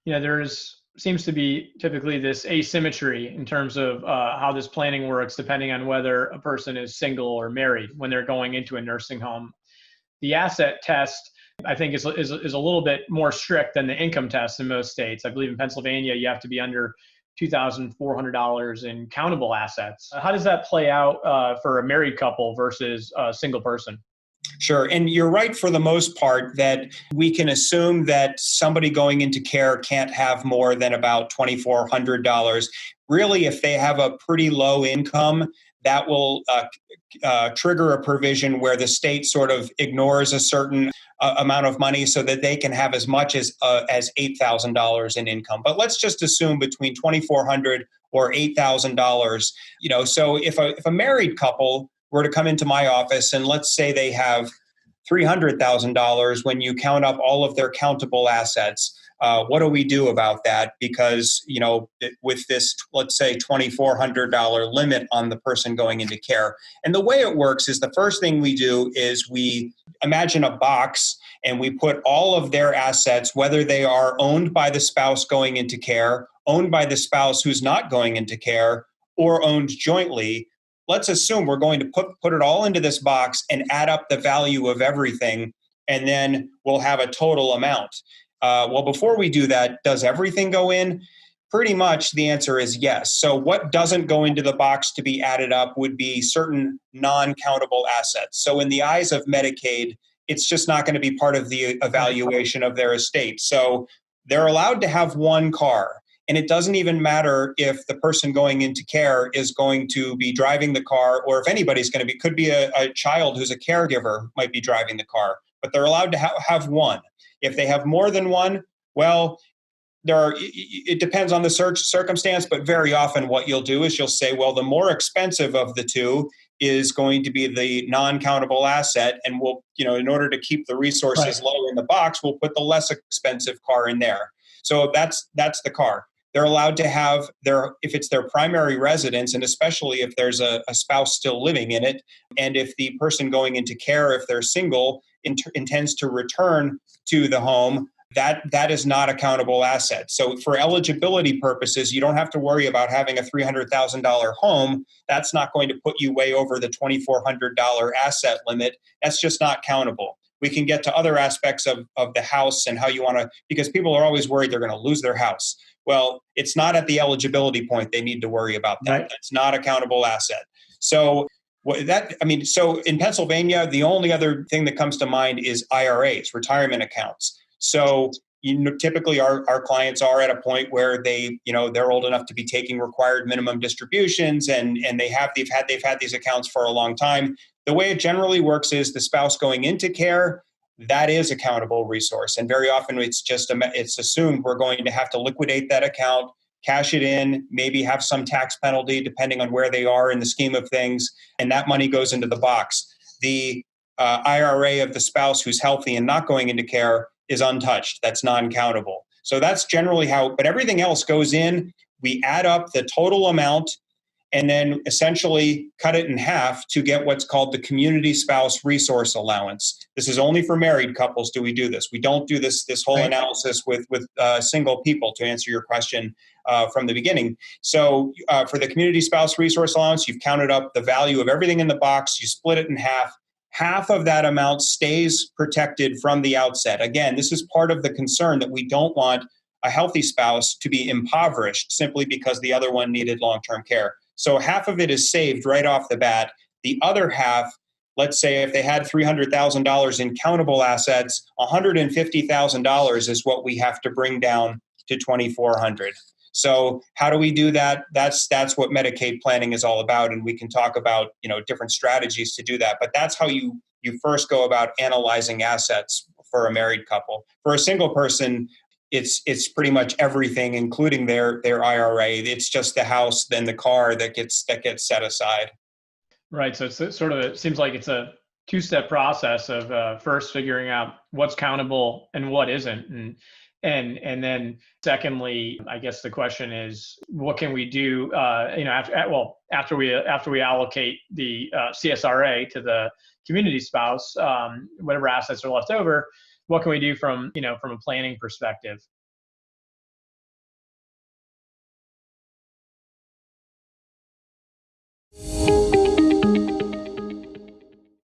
there's seems to be typically this asymmetry in terms of how this planning works, depending on whether a person is single or married when they're going into a nursing home. The asset test, I think, is a little bit more strict than the income test in most states. I believe in Pennsylvania, you have to be under $2,400 in countable assets. How does that play out for a married couple versus a single person? Sure. And you're right for the most part that we can assume that somebody going into care can't have more than about $2,400. Really, if they have a pretty low income, that will trigger a provision where the state sort of ignores a certain amount of money so that they can have as much as $8,000 in income. But let's just assume between $2,400 or $8,000. So if a married couple were to come into my office and let's say they have $300,000 when you count up all of their countable assets. What do we do about that? Because, with this, let's say $2,400 limit on the person going into care. And the way it works is the first thing we do is we imagine a box and we put all of their assets, whether they are owned by the spouse going into care, owned by the spouse who's not going into care, or owned jointly. Let's assume we're going to put it all into this box and add up the value of everything, and then we'll have a total amount. Well, before we do that, does everything go in? Pretty much the answer is yes. So what doesn't go into the box to be added up would be certain non-countable assets. So in the eyes of Medicaid, it's just not going to be part of the evaluation of their estate. So they're allowed to have one car. And it doesn't even matter if the person going into care is going to be driving the car, or if anybody's going to be, could be a child who's a caregiver might be driving the car, but they're allowed to have one. If they have more than one, well, it depends on the circumstance, but very often what you'll do is you'll say, well, the more expensive of the two is going to be the non-countable asset. And we'll, in order to keep the resources lower in the box, we'll put the less expensive car in there. So that's the car. They're allowed to have if it's their primary residence, and especially if there's a spouse still living in it, and if the person going into care, if they're single, intends to return to the home, that is not a countable asset. So for eligibility purposes, you don't have to worry about having a $300,000 home. That's not going to put you way over the $2,400 asset limit. That's just not countable. We can get to other aspects of the house and how you want to, because people are always worried they're going to lose their house. Well, it's not at the eligibility point they need to worry about that. Right. That's not a countable asset. So so in Pennsylvania, the only other thing that comes to mind is IRAs, retirement accounts. So typically our clients are at a point where they're old enough to be taking required minimum distributions, and they've had these accounts for a long time. The way it generally works is the spouse going into care, that is a countable resource. And very often it's assumed we're going to have to liquidate that account, cash it in, maybe have some tax penalty depending on where they are in the scheme of things, and that money goes into the box. The IRA of the spouse who's healthy and not going into care is untouched. That's non-countable. So that's generally but everything else goes in. We add up the total amount and then essentially cut it in half to get what's called the community spouse resource allowance. This is only for married couples do we do this. We don't do this whole analysis with single people, to answer your question from the beginning. So for the community spouse resource allowance, you've counted up the value of everything in the box, you split it in half. Half of that amount stays protected from the outset. Again, this is part of the concern that we don't want a healthy spouse to be impoverished simply because the other one needed long-term care. So half of it is saved right off the bat. The other half, let's say if they had $300,000 in countable assets, $150,000 is what we have to bring down to $2,400. So how do we do that? That's what Medicaid planning is all about, and we can talk about different strategies to do that. But that's how you first go about analyzing assets for a married couple. For a single person, it's pretty much everything, including their IRA. It's just the house, then the car that gets set aside. Right. So it's it seems like it's a two-step process of first figuring out what's countable and what isn't, and then secondly, I guess the question is, what can we do? After we allocate the CSRA to the community spouse, whatever assets are left over, what can we do from a planning perspective?